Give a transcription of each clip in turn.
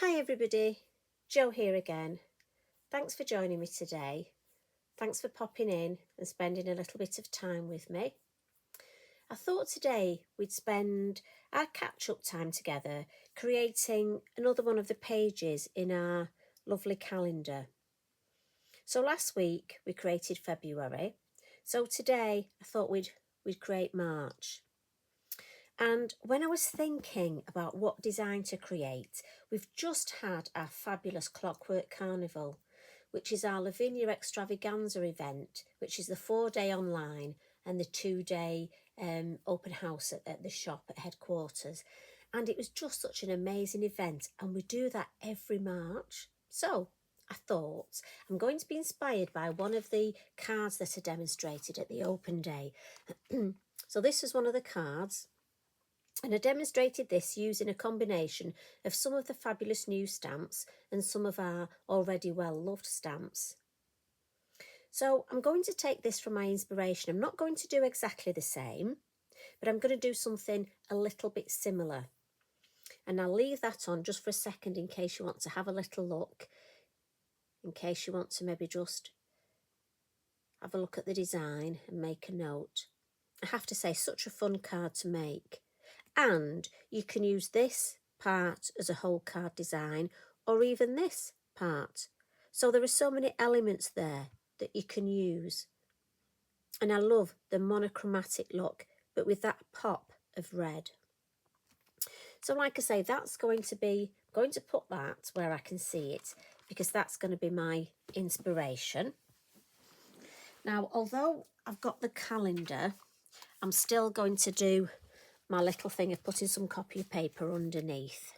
Hi everybody, Jo here again. Thanks for joining me today. Thanks for popping in and spending a little bit of time with me. I thought today we'd spend our catch-up time together creating another one of the pages in our lovely calendar. So last week we created February, so today I thought we'd create March. And when I was thinking about what design to create, we've just had our fabulous Clockwork Carnival, which is our Lavinia extravaganza event, which is the 4-day online and the 2-day open house at the shop at headquarters. And it was just such an amazing event, and we do that every March. So I thought I'm going to be inspired by one of the cards that are demonstrated at the open day. So this is one of the cards. And I demonstrated this using a combination of some of the fabulous new stamps and some of our already well-loved stamps. So I'm going to take this from my inspiration. I'm not going to do exactly the same, but I'm going to do something a little bit similar. And I'll leave that on just for a second in case you want to have a little look, in case you want to maybe just have a look at the design and make a note. I have to say, such a fun card to make. And you can use this part as a whole card design, or even this part. So there are so many elements there that you can use. And I love the monochromatic look, but with that pop of red. So like I say, that's going to put that where I can see it, because that's going to be my inspiration. Now, although I've got the calendar, I'm still going to do my little thing of putting some copy of paper underneath,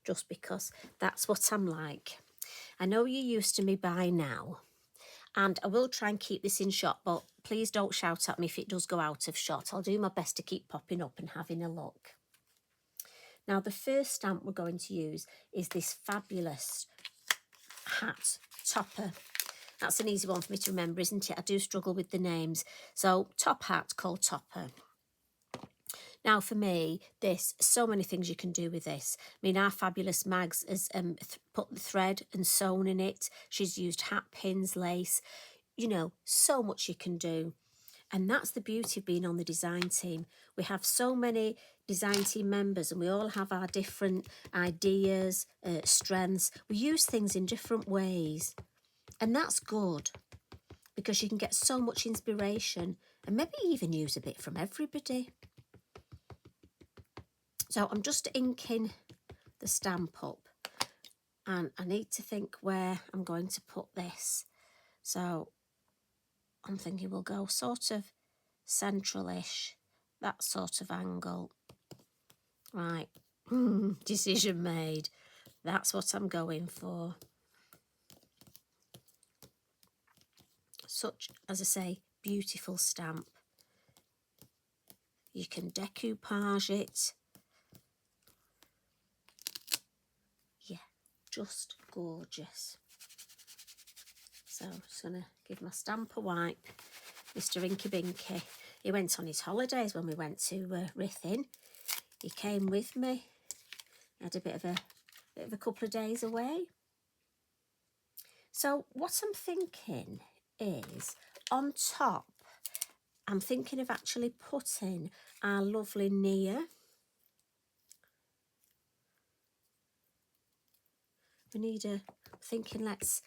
just because that's what I'm like. I know you're used to me by now, and I will try and keep this in shot, but please don't shout at me if it does go out of shot. I'll do my best to keep popping up and having a look. Now, the first stamp we're going to use is this fabulous hat topper. That's an easy one for me to remember, isn't it? I do struggle with the names. So, top hat called Topper. Now, for me, so many things you can do with this. I mean, our fabulous Mags has put the thread and sewn in it. She's used hat pins, lace, so much you can do. And that's the beauty of being on the design team. We have so many design team members, and we all have our different ideas, strengths. We use things in different ways. And that's good, because you can get so much inspiration and maybe even use a bit from everybody. So I'm just inking the stamp up, and I need to think where I'm going to put this. So I'm thinking we'll go sort of central-ish, that sort of angle. Right, decision made. That's what I'm going for. Such, as I say, beautiful stamp. You can decoupage it. Just gorgeous. So I'm just going to give my stamp a wipe. Mr. Inky Binky, he went on his holidays when we went to Ruthin. He came with me. He had a bit of a couple of days away. So what I'm thinking is, on top, I'm thinking of actually putting our lovely Nia. We need thinking let's,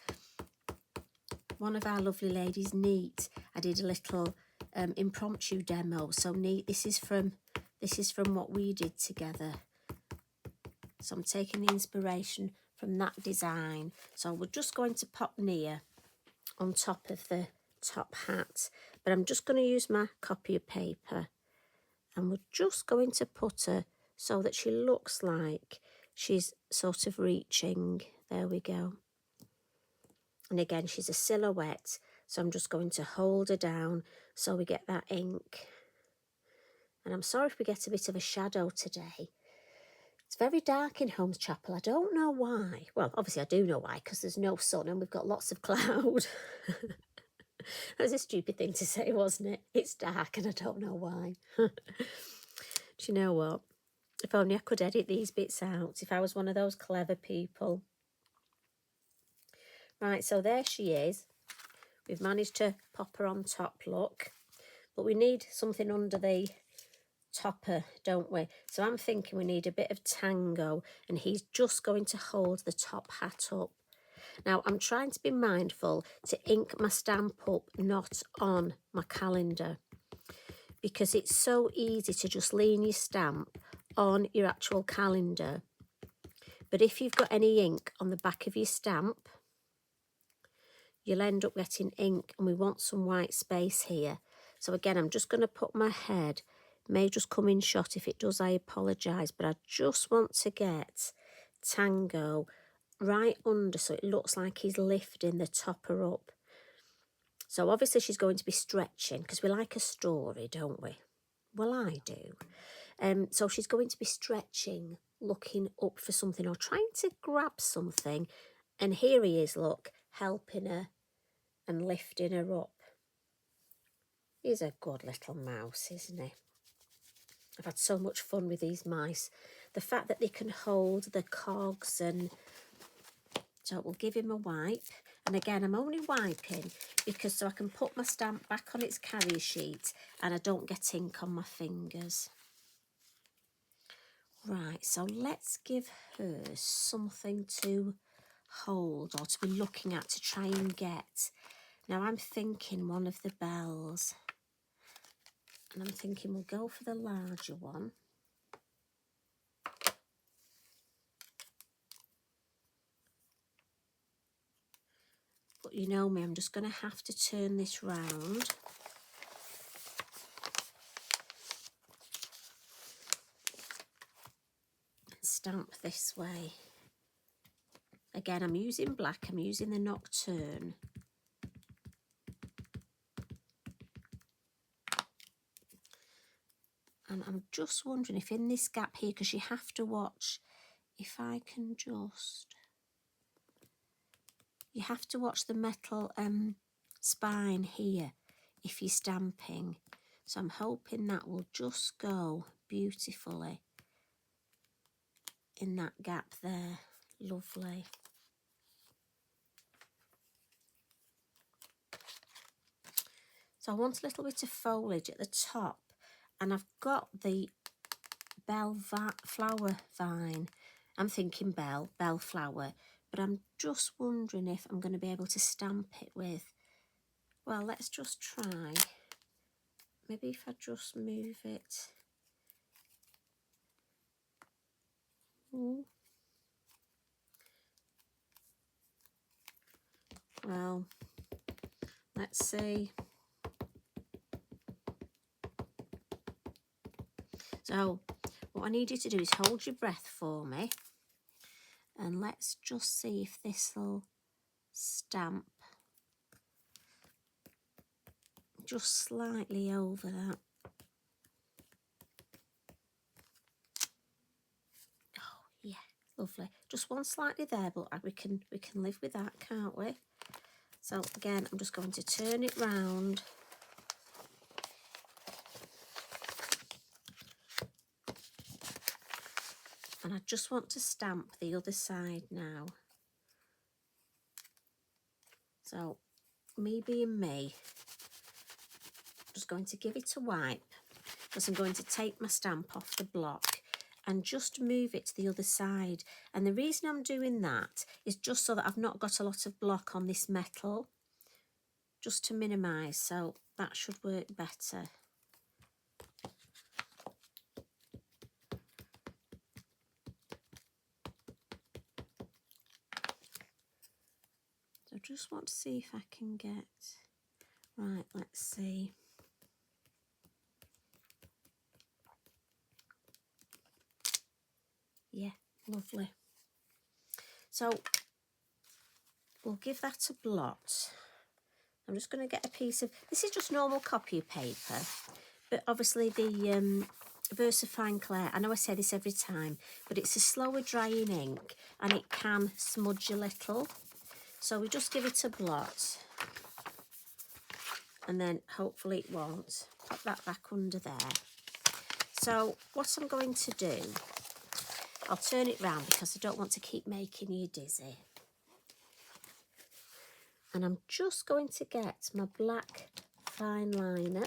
one of our lovely ladies, Neat, I did a little impromptu demo. So Neat, this is from what we did together. So I'm taking the inspiration from that design. So we're just going to pop Nia on top of the top hat. But I'm just going to use my copy of paper, and we're just going to put her so that she looks like she's sort of reaching. There we go. And again, she's a silhouette, so I'm just going to hold her down so we get that ink. And I'm sorry if we get a bit of a shadow today. It's very dark in Holmes Chapel. I don't know why. Well, obviously I do know why, because there's no sun and we've got lots of cloud. That was a stupid thing to say, wasn't it? It's dark and I don't know why. Do you know what? If only I could edit these bits out, if I was one of those clever people. Right, so there she is. We've managed to pop her on top, look. But we need something under the topper, don't we? So I'm thinking we need a bit of tango, and he's just going to hold the top hat up. Now, I'm trying to be mindful to ink my stamp up, not on my calendar, because it's so easy to just lean your stamp on your actual calendar. But if you've got any ink on the back of your stamp, you'll end up getting ink, and we want some white space here. So again, I'm just going to put my head, may just come in shot. If it does, I apologise, but I just want to get tango right under so it looks like he's lifting the topper up. So obviously she's going to be stretching, because we like a story, don't we? Well, I do. So she's going to be stretching, looking up for something or trying to grab something. And here he is, look, helping her and lifting her up. He's a good little mouse, isn't he? I've had so much fun with these mice. The fact that they can hold the cogs, and so we'll give him a wipe. And again, I'm only wiping because so I can put my stamp back on its carrier sheet and I don't get ink on my fingers. Right, so let's give her something to hold or to be looking at to try and get. Now I'm thinking one of the bells. And I'm thinking we'll go for the larger one. But you know me, I'm just going to have to turn this round. And stamp this way. Again, I'm using black, I'm using the Nocturne. And I'm just wondering if in this gap here, because you have to watch, if I can just... You have to watch the metal spine here if you're stamping. So I'm hoping that will just go beautifully in that gap there. Lovely. So I want a little bit of foliage at the top, and I've got the bell flower vine. I'm thinking bellflower, but I'm just wondering if I'm going to be able to stamp it with, well, let's just try. Maybe if I just move it. Ooh. Well, let's see. So what I need you to do is hold your breath for me, and let's just see if this will stamp just slightly over that. Oh yeah, lovely. Just one slightly there, but we can live with that, can't we? So again, I'm just going to turn it round. And I just want to stamp the other side now. So, me being me, I'm just going to give it a wipe, because I'm going to take my stamp off the block and just move it to the other side. And the reason I'm doing that is just so that I've not got a lot of block on this metal, just to minimise, so that should work better. So I just want to see if I can get, right, let's see. Yeah, lovely. So we'll give that a blot. I'm just going to get a piece of, this is just normal copy paper, but obviously the VersaFine Clair, I know I say this every time, but it's a slower drying ink and it can smudge a little. So we just give it a blot, and then hopefully it won't. Pop that back under there. So what I'm going to do, I'll turn it round because I don't want to keep making you dizzy. And I'm just going to get my black fine liner.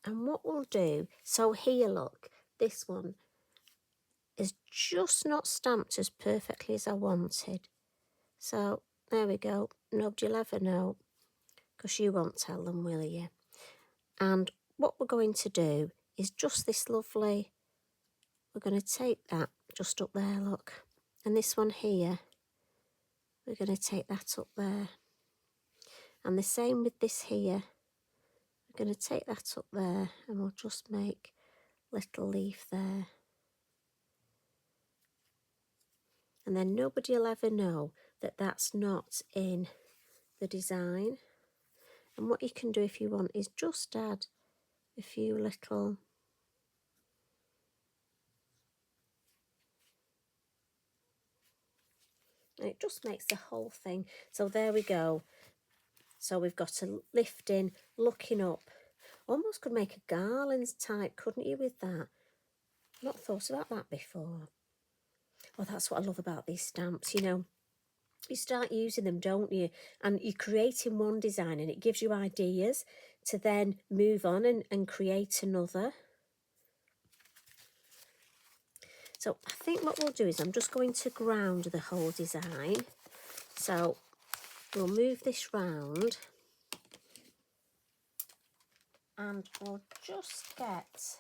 And what we'll do, so here, look, this one is just not stamped as perfectly as I wanted. So there we go. Nobody'll ever know, because you won't tell them, will you? And what we're going to do is just this lovely, we're going to take that just up there, look. And this one here, we're going to take that up there. And the same with this here. We're going to take that up there and we'll just make a little leaf there. And then nobody will ever know that that's not in the design. And what you can do if you want is just add a few little and it just makes the whole thing. So there we go. So we've got a lifting, looking up. Almost could make a garland type, couldn't you, with that? Not thought about that before. Oh, that's what I love about these stamps, you know. You start using them, don't you? And you're creating one design and it gives you ideas to then move on and create another. So I think what we'll do is I'm just going to ground the whole design. So we'll move this round and we'll just get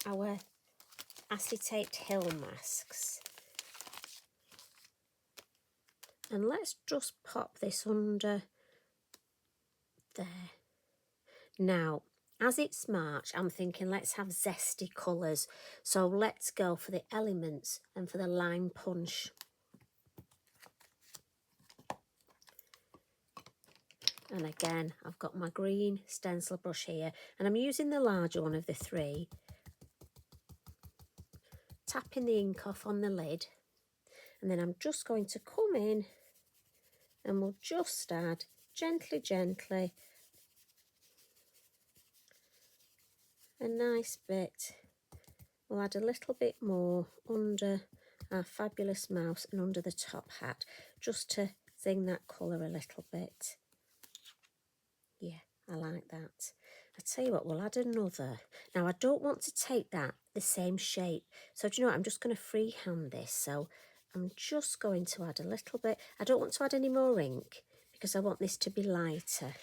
our acetaped hill masks. And let's just pop this under there. Now, as it's March, I'm thinking let's have zesty colours. So let's go for the elements and for the lime punch. And again, I've got my green stencil brush here and I'm using the larger one of the three. Tapping the ink off on the lid. And then I'm just going to come in and we'll just add gently, gently a nice bit. We'll add a little bit more under our fabulous mouse and under the top hat, just to zing that colour a little bit. Yeah, I like that. I tell you what, we'll add another. Now, I don't want to take that the same shape. So, do you know what? I'm just going to freehand this. So, I'm just going to add a little bit. I don't want to add any more ink because I want this to be lighter.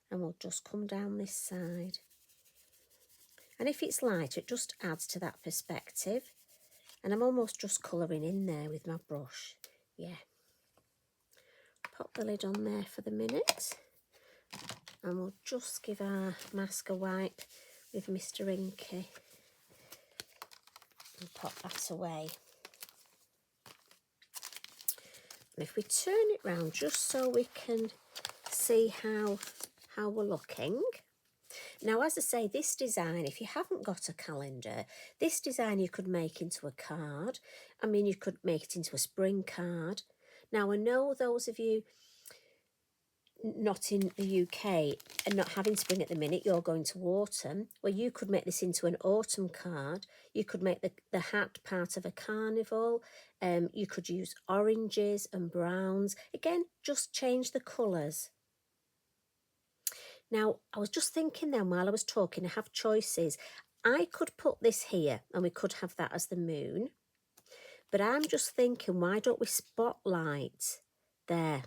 And we'll just come down this side. And if it's lighter, it just adds to that perspective. And I'm almost just colouring in there with my brush. Yeah. Pop the lid on there for the minute. And we'll just give our mask a wipe with Mr. Inky. And pop that away. And if we turn it round just so we can see how we're looking. Now, as I say, this design, if you haven't got a calendar, this design you could make into a card. I mean, you could make it into a spring card. Now, I know those of you not in the UK and not having spring at the minute, you're going to autumn. Well, you could make this into an autumn card. You could make the hat part of a carnival. You could use oranges and browns. Again, just change the colours. Now, I was just thinking then while I was talking, I have choices. I could put this here and we could have that as the moon. But I'm just thinking, why don't we spotlight there?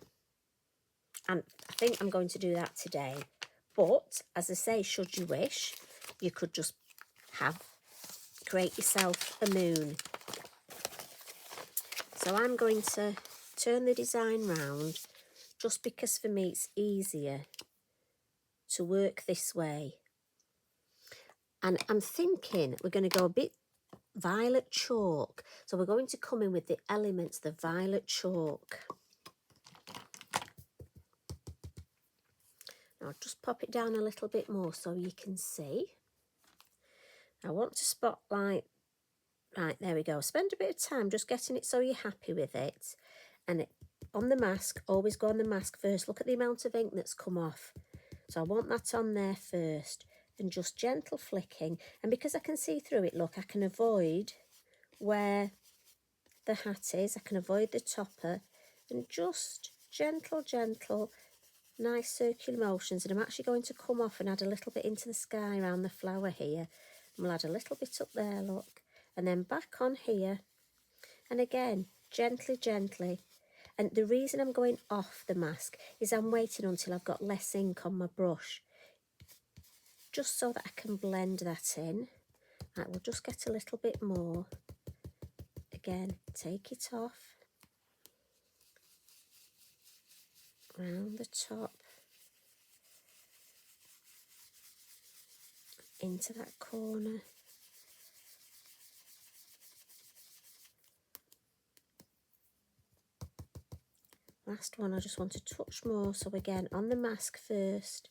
And I think I'm going to do that today. But, as I say, should you wish, you could just create yourself a moon. So I'm going to turn the design round just because for me it's easier to work this way. And I'm thinking we're going to go a bit violet chalk. So we're going to come in with the elements, the violet chalk. I'll just pop it down a little bit more so you can see. I want to spotlight. Right, there we go. Spend a bit of time just getting it so you're happy with it. And on the mask, always go on the mask first. Look at the amount of ink that's come off. So I want that on there first, and just gentle flicking. And because I can see through it, look, I can avoid where the hat is. I can avoid the topper, and just gentle, nice circular motions. And I'm actually going to come off and add a little bit into the sky around the flower here. And we'll add a little bit up there, look, and then back on here. And again, gently. And the reason I'm going off the mask is I'm waiting until I've got less ink on my brush, just so that I can blend that in. Right, we'll just get a little bit more. Again, take it off, round the top, into that corner. Last one, I just want to touch more. So again, on the mask first,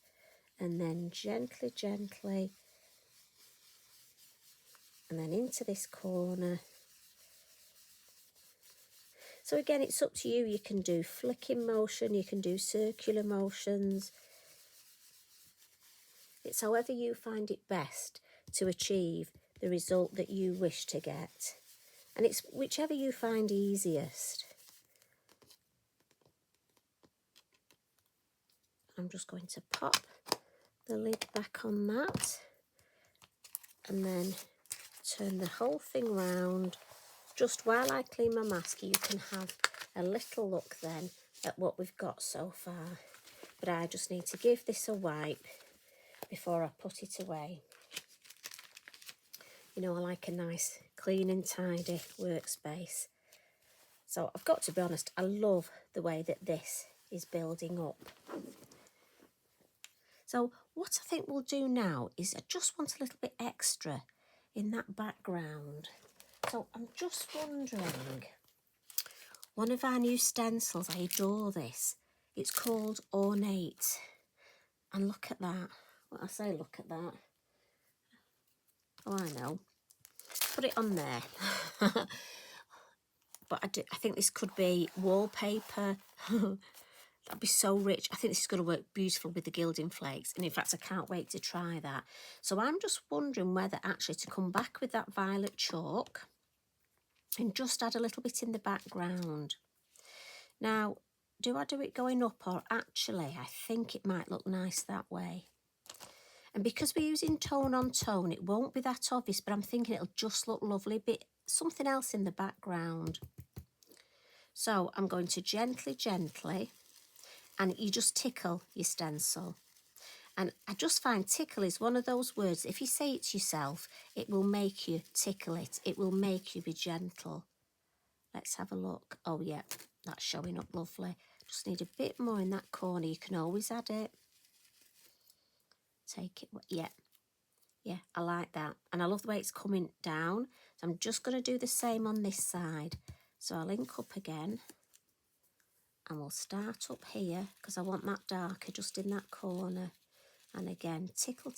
and then gently, and then into this corner. So again, it's up to you. You can do flicking motion, you can do circular motions. It's however you find it best to achieve the result that you wish to get. And it's whichever you find easiest. I'm just going to pop the lid back on that, and then turn the whole thing round. Just while I clean my mask, you can have a little look then at what we've got so far. But I just need to give this a wipe before I put it away. You know, I like a nice clean and tidy workspace. So I've got to be honest, I love the way that this is building up. So what I think we'll do now is I just want a little bit extra in that background. So I'm just wondering, one of our new stencils, I adore this. It's called Ornate. And look at that. What I say, look at that. Oh, I know. Put it on there. But I think this could be wallpaper. That'd be so rich. I think this is going to work beautiful with the gilding flakes. And in fact, I can't wait to try that. So I'm just wondering whether actually to come back with that violet chalk and just add a little bit in the background. Now, do I do it going up, or actually I think it might look nice that way. And because we're using tone on tone, it won't be that obvious, but I'm thinking it'll just look lovely. Bit something else in the background. So I'm going to gently, and you just tickle your stencil. And I just find tickle is one of those words, if you say it to yourself, it will make you tickle it. It will make you be gentle. Let's have a look. Oh, yeah, that's showing up lovely. Just need a bit more in that corner. You can always add it. Take it. Yeah, I like that. And I love the way it's coming down. So I'm just going to do the same on this side. So I'll ink up again. And we'll start up here because I want that darker just in that corner. And again, tickle.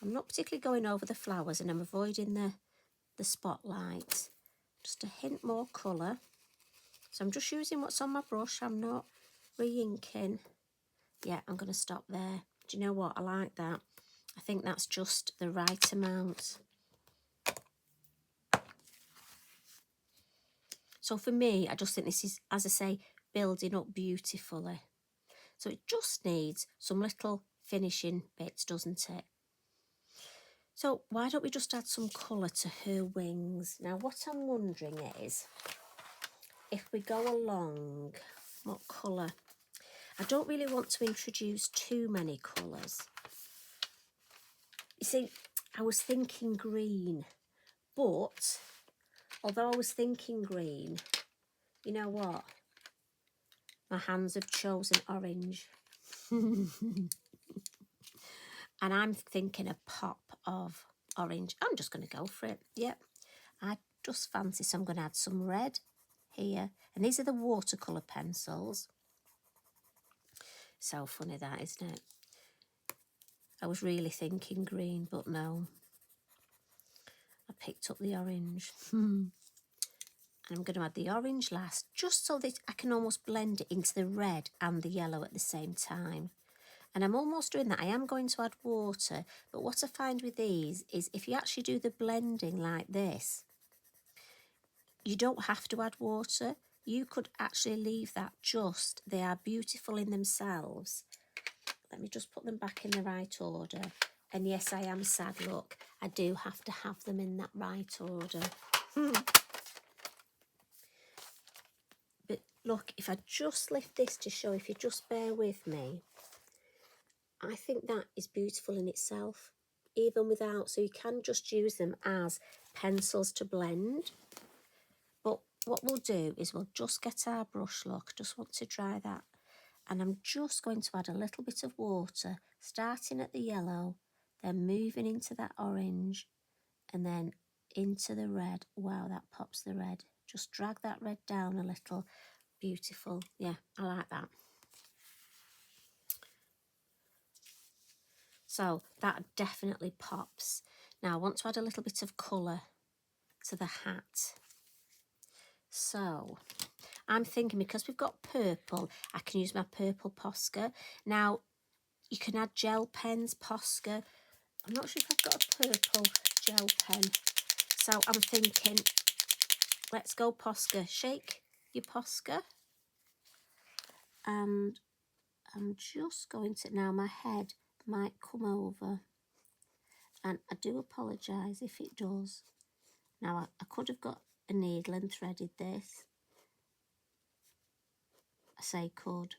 I'm not particularly going over the flowers, and I'm avoiding the spotlight. Just a hint more colour. So I'm just using what's on my brush. I'm not re-inking. Yeah, I'm going to stop there. Do you know what? I like that. I think that's just the right amount. So for me, I just think this is, as I say, building up beautifully. So it just needs some little finishing bits, doesn't it? So why don't we just add some colour to her wings? Now, what I'm wondering is, if we go along, what colour? I don't really want to introduce too many colours. You see, I was thinking green, but although I was thinking green, you know what? My hands have chosen orange. And I'm thinking a pop of orange. I'm just going to go for it. Yep. I just fancy, so I'm going to add some red here. And these are the watercolour pencils. So funny that, isn't it? I was really thinking green, but no. I picked up the orange. And I'm going to add the orange last, just so that I can almost blend it into the red and the yellow at the same time. And I'm almost doing that. I am going to add water, but what I find with these is if you actually do the blending like this, you don't have to add water. You could actually leave that just. They are beautiful in themselves. Let me just put them back in the right order. And yes, I am sad, look, I do have to have them in that right order. But look, if I just lift this to show, if you just bear with me, I think that is beautiful in itself, even without, so you can just use them as pencils to blend. But what we'll do is we'll just get our brush, look, just want to dry that. And I'm just going to add a little bit of water, starting at the yellow, then moving into that orange, and then into the red. Wow, that pops the red. Just drag that red down a little. Beautiful. Yeah, I like that. So that definitely pops. Now I want to add a little bit of colour to the hat. So I'm thinking, because we've got purple, I can use my purple posca. Now you can add gel pens, posca. I'm not sure if I've got a purple gel pen. So I'm thinking, let's go posca. Shake your posca. And I'm just going to, now my head might come over. And I do apologise if it does. Now I could have got a needle and threaded this. I say could,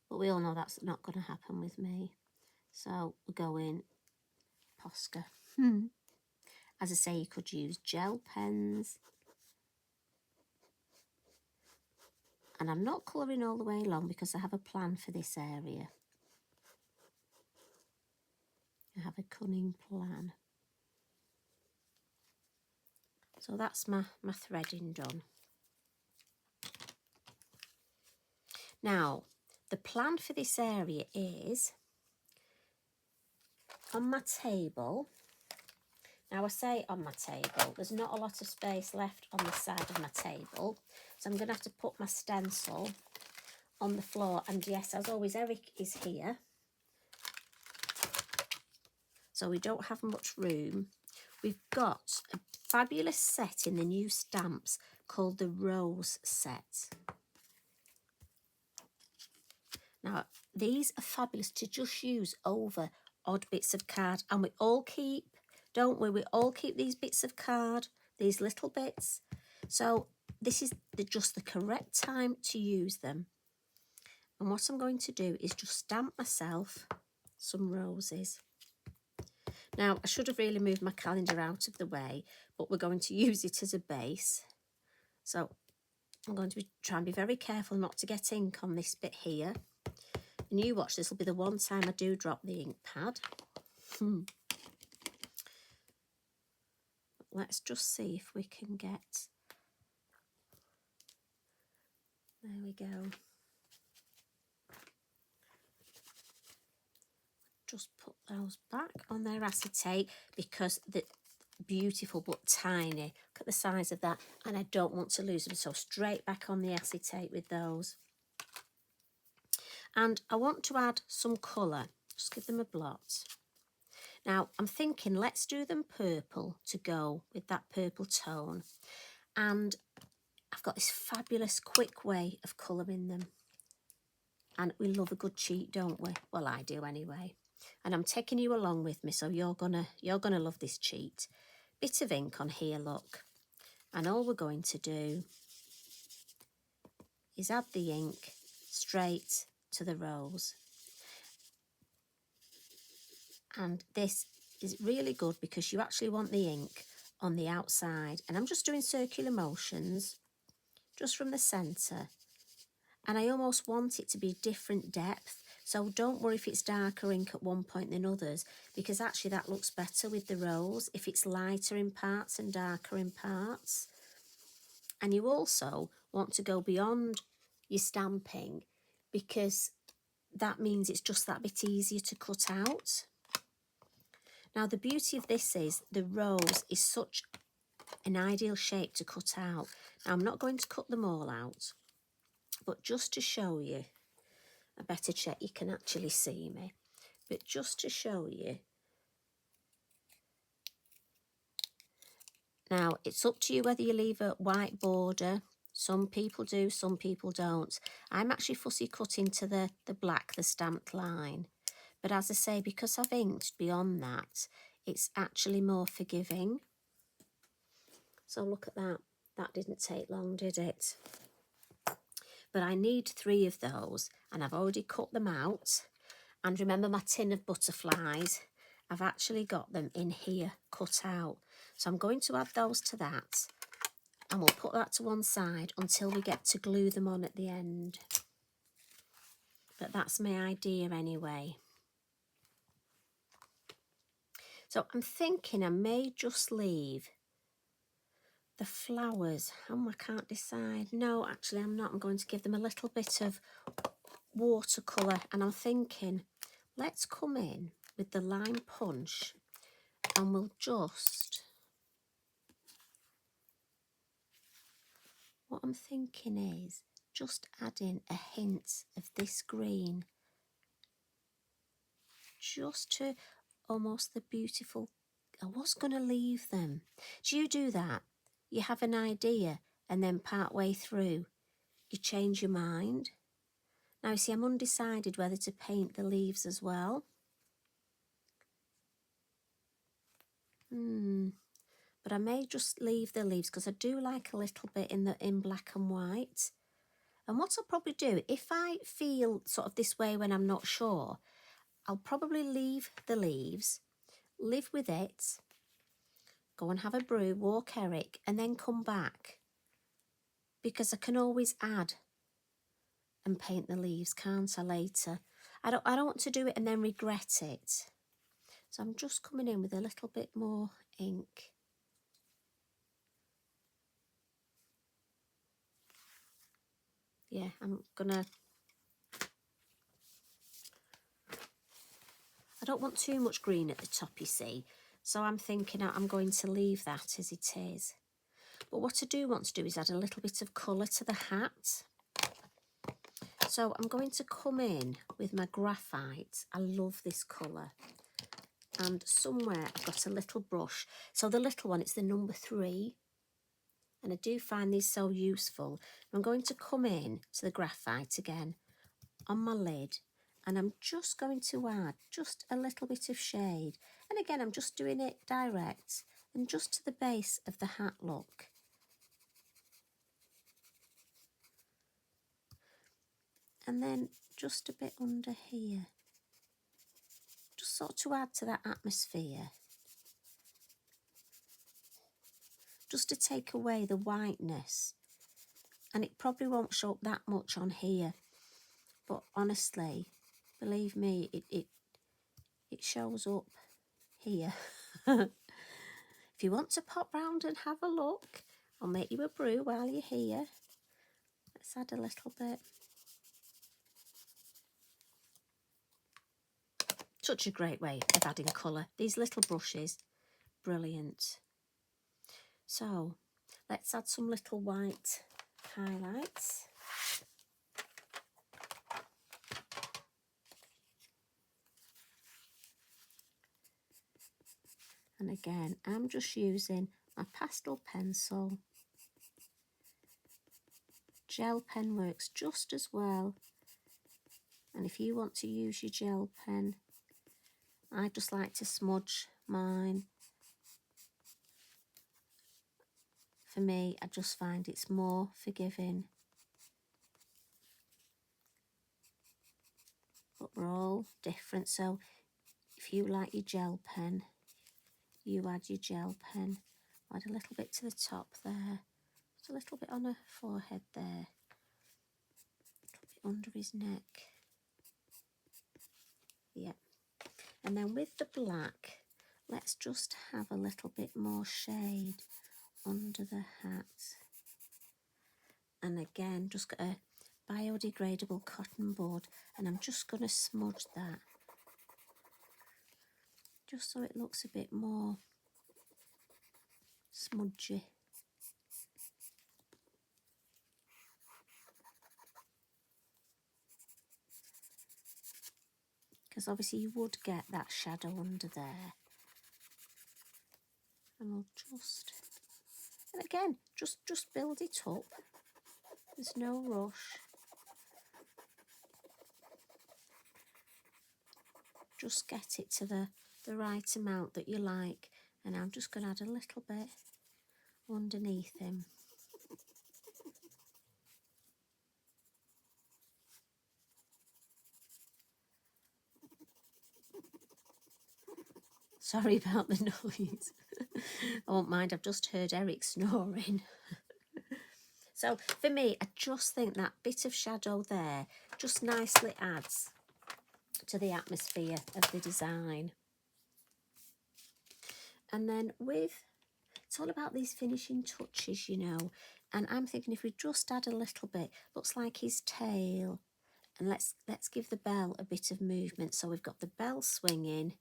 but we all know that's not going to happen with me. So we're going posca. As I say, you could use gel pens. And I'm not colouring all the way along because I have a plan for this area. I have a cunning plan. So that's my threading done. Now, the plan for this area is on my table. Now I say on my table, there's not a lot of space left on the side of my table. So I'm going to have to put my stencil on the floor. And yes, as always, Eric is here. So we don't have much room. We've got a fabulous set in the new stamps called the Rose set. Now, these are fabulous to just use over odd bits of card. And we all keep, don't we? We all keep these bits of card, these little bits. So this is just the correct time to use them. And what I'm going to do is just stamp myself some roses. Now, I should have really moved my calendar out of the way, but we're going to use it as a base. So I'm going to try and be very careful not to get ink on this bit here. And you watch, this will be the one time I do drop the ink pad. Let's just see if we can get... There we go. Just put those back on their acetate because they're beautiful but tiny. Look at the size of that, and I don't want to lose them, so straight back on the acetate with those. And I want to add some colour, just give them a blot. Now I'm thinking let's do them purple to go with that purple tone, and I've got this fabulous quick way of colouring them, and we love a good cheat, don't we? Well, I do anyway. And I'm taking you along with me, so you're gonna love this cheat. Bit of ink on here, look. And all we're going to do is add the ink straight to the rose. And this is really good because you actually want the ink on the outside. And I'm just doing circular motions just from the centre. And I almost want it to be different depth. So don't worry if it's darker ink at one point than others, because actually that looks better with the rose if it's lighter in parts and darker in parts. And you also want to go beyond your stamping because that means it's just that bit easier to cut out. Now the beauty of this is the rose is such an ideal shape to cut out. Now, I'm not going to cut them all out, but just to show you, I better check you can actually see me, but just to show you. Now, it's up to you whether you leave a white border. Some people do, some people don't. I'm actually fussy cutting to the black, the stamped line. But as I say, because I've inked beyond that, it's actually more forgiving. So look at that. That didn't take long, did it? But I need 3 of those, and I've already cut them out. And remember my tin of butterflies? I've actually got them in here cut out. So I'm going to add those to that, and we'll put that to one side until we get to glue them on at the end. But that's my idea anyway. So I'm thinking I may just leave the flowers. I can't decide. No, actually I'm not. I'm going to give them a little bit of watercolour, and I'm thinking let's come in with the lime punch, and we'll just, what I'm thinking is just adding a hint of this green, just to almost the beautiful. I was going to leave them. Do you do that? You have an idea and then part way through you change your mind. Now you see, I'm undecided whether to paint the leaves as well. But I may just leave the leaves because I do like a little bit in black and white. And what I'll probably do, if I feel sort of this way when I'm not sure, I'll probably leave the leaves, live with it, go and have a brew, walk Eric, and then come back. Because I can always add and paint the leaves, can't I, later? I don't want to do it and then regret it. So I'm just coming in with a little bit more ink. Yeah, I don't want too much green at the top, you see. So I'm thinking I'm going to leave that as it is. But what I do want to do is add a little bit of colour to the hat. So I'm going to come in with my graphite. I love this colour. And somewhere I've got a little brush. So the little one, it's the number 3. And I do find these so useful. I'm going to come in to the graphite again on my lid. And I'm just going to add just a little bit of shade. And again, I'm just doing it direct and just to the base of the hat look. And then just a bit under here. Just sort of to add to that atmosphere. Just to take away the whiteness. And it probably won't show up that much on here. But honestly, believe me, it shows up here. If you want to pop round and have a look, I'll make you a brew while you're here. Let's add a little bit. Such a great way of adding colour. These little brushes, brilliant. So let's add some little white highlights. And again, I'm just using my pastel pencil. Gel pen works just as well. And if you want to use your gel pen, I just like to smudge mine. For me, I just find it's more forgiving. But we're all different, so if you like your gel pen, you add your gel pen. Add a little bit to the top there. Just a little bit on her forehead there. A little bit under his neck. Yep. And then with the black, let's just have a little bit more shade under the hat. And again, just got a biodegradable cotton board, and I'm just going to smudge that. Just so it looks a bit more smudgy. Because obviously you would get that shadow under there. And we'll just, and again, just build it up. There's no rush. Just get it to the right amount that you like. And I'm just going to add a little bit underneath him. Sorry about the noise. I won't mind, I've just heard Eric snoring. So for me, I just think that bit of shadow there just nicely adds to the atmosphere of the design. And then it's all about these finishing touches, you know. And I'm thinking if we just add a little bit, looks like his tail. And let's give the bell a bit of movement. So we've got the bell swinging,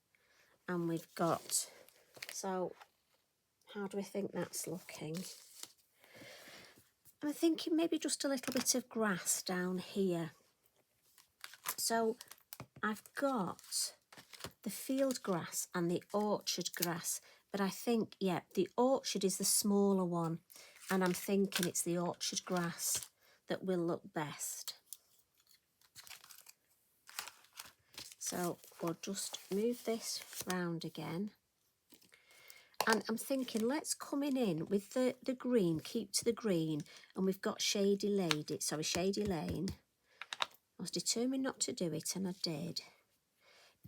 and we've got, so how do we think that's looking? I'm thinking maybe just a little bit of grass down here. So I've got the field grass and the orchard grass, but I think, yeah, the orchard is the smaller one, and I'm thinking it's the orchard grass that will look best. So we'll just move this round again. And I'm thinking, let's come in with the green, keep to the green, and we've got Shady Lane. I was determined not to do it, and I did.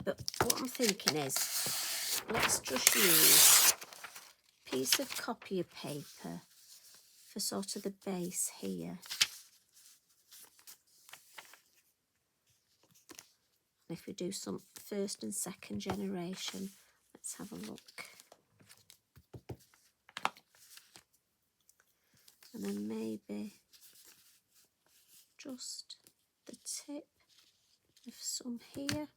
But what I'm thinking is, let's just use a piece of copier paper for sort of the base here. And if we do some first and second generation, let's have a look. And then maybe just the tip of some here.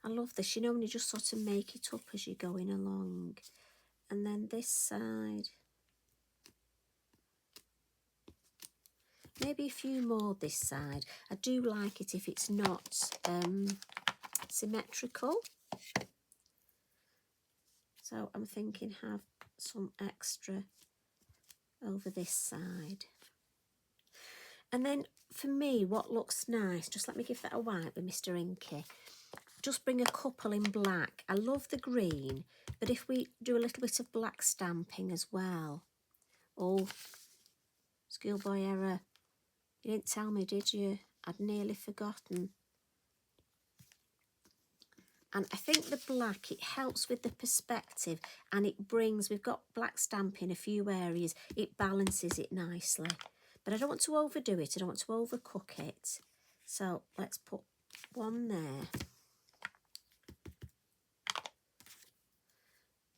I love this, you know, when you just sort of make it up as you're going along. And then this side, maybe a few more this side. I do like it if it's not symmetrical. So I'm thinking have some extra over this side. And then for me, what looks nice, just let me give that a wipe with Mr. Inky. Just bring a couple in black. I love the green, but if we do a little bit of black stamping as well. Oh, schoolboy error. You didn't tell me, did you? I'd nearly forgotten. And I think the black, it helps with the perspective, and it brings, we've got black stamping in a few areas, it balances it nicely. But I don't want to overdo it, I don't want to overcook it. So let's put one there.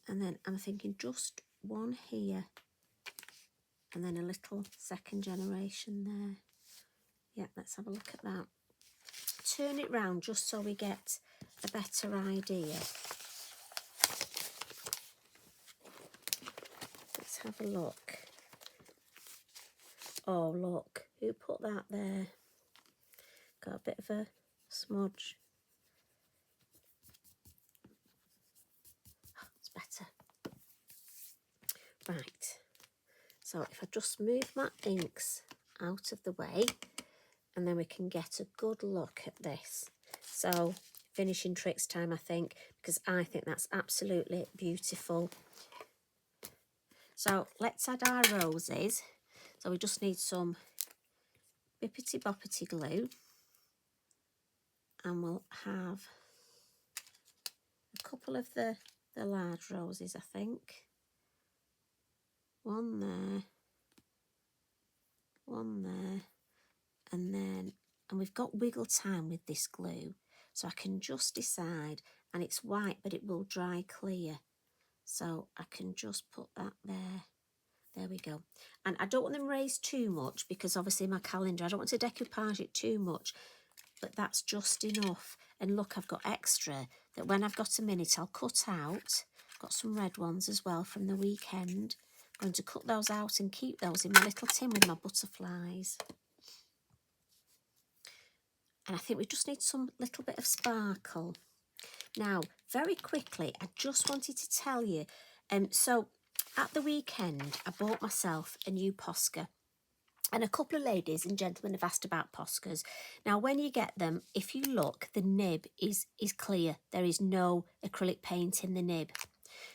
And then I'm thinking just one here, and then a little second generation there. Yeah, let's have a look at that. Turn it round just so we get a better idea. Let's have a look. Oh, look, who put that there? Got a bit of a smudge. Oh, it's better. Right, so if I just move my inks out of the way, and then we can get a good look at this. So finishing tricks time, I think, because I think that's absolutely beautiful. So let's add our roses. So we just need some bippity boppity glue, and we'll have a couple of the large roses, I think. One there, and we've got wiggle time with this glue, so I can just decide, and it's white but it will dry clear, so I can just put that there we go. And I don't want them raised too much, because obviously my calendar, I don't want to decoupage it too much, but that's just enough. And look, I've got extra that when I've got a minute I'll cut out, Got some red ones as well from the weekend. I'm going to cut those out and keep those in my little tin with my butterflies. And I think we just need some little bit of sparkle. Now, very quickly, I just wanted to tell you, so at the weekend, I bought myself a new posca. And a couple of ladies and gentlemen have asked about poscas. Now, when you get them, if you look, the nib is clear. There is no acrylic paint in the nib.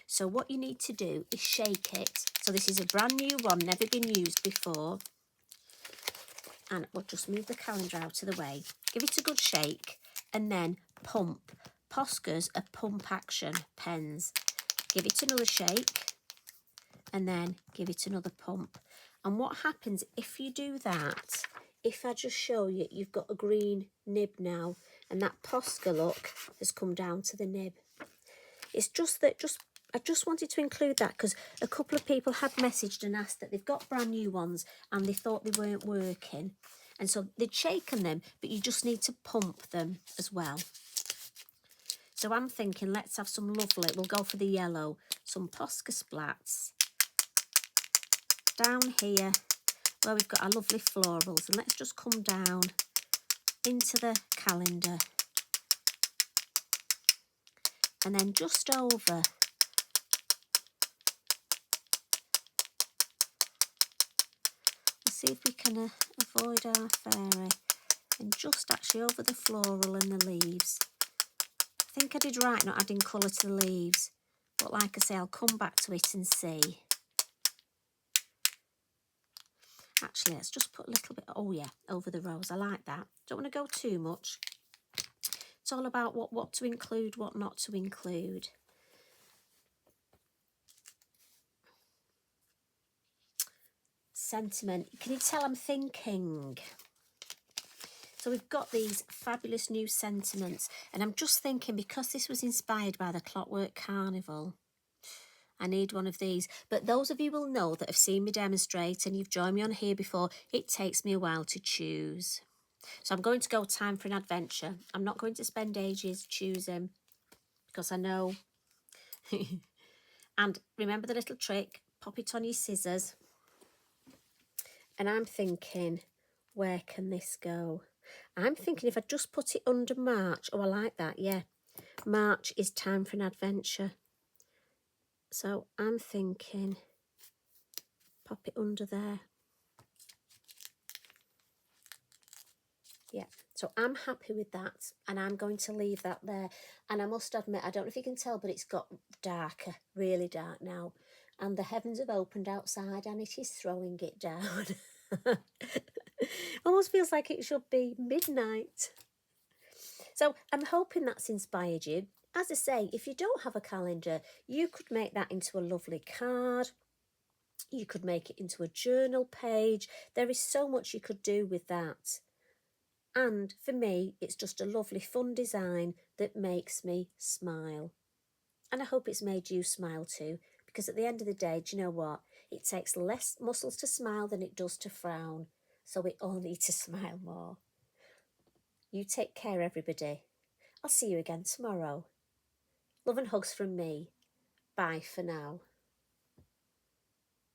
So what you need to do is shake it. So this is a brand new one, never been used before. And we'll just move the calendar out of the way. Give it a good shake and then pump. Poscas are pump action pens. Give it another shake and then give it another pump. And what happens if you do that, if I just show you, you've got a green nib now, and that posca look has come down to the nib. It's just that I just wanted to include that because a couple of people had messaged and asked that they've got brand new ones and they thought they weren't working. And so they'd shaken them, but you just need to pump them as well. So I'm thinking, let's have some lovely, we'll go for the yellow, some posca splats down here where we've got our lovely florals, and let's just come down into the calendar and then just over see if we can avoid our fairy and just actually over the floral and the leaves. I think I did right not adding colour to the leaves, but like I say, I'll come back to it and see. Actually, let's just put a little bit, oh yeah, over the rose. I like that. Don't want to go too much. It's all about what to include, what not to include. Sentiment. Can you tell I'm thinking? So we've got these fabulous new sentiments, and I'm just thinking, because this was inspired by the Clockwork Carnival, I need one of these. But those of you will know that have seen me demonstrate and you've joined me on here before, it takes me a while to choose. So I'm going to go time for an adventure. I'm not going to spend ages choosing because I know. And remember the little trick, pop it on your scissors. And I'm thinking, where can this go? I'm thinking if I just put it under March. Oh, I like that, yeah. March is time for an adventure. So I'm thinking, pop it under there. Yeah, so I'm happy with that, and I'm going to leave that there. And I must admit, I don't know if you can tell, but it's got darker, really dark now. And the heavens have opened outside and it is throwing it down. Almost feels like it should be midnight. So I'm hoping that's inspired you. As I say, if you don't have a calendar, you could make that into a lovely card. You could make it into a journal page. There is so much you could do with that. And for me, it's just a lovely, fun design that makes me smile. And I hope it's made you smile too, because at the end of the day, do you know what? It takes less muscles to smile than it does to frown. So we all need to smile more. You take care, everybody. I'll see you again tomorrow. Love and hugs from me. Bye for now.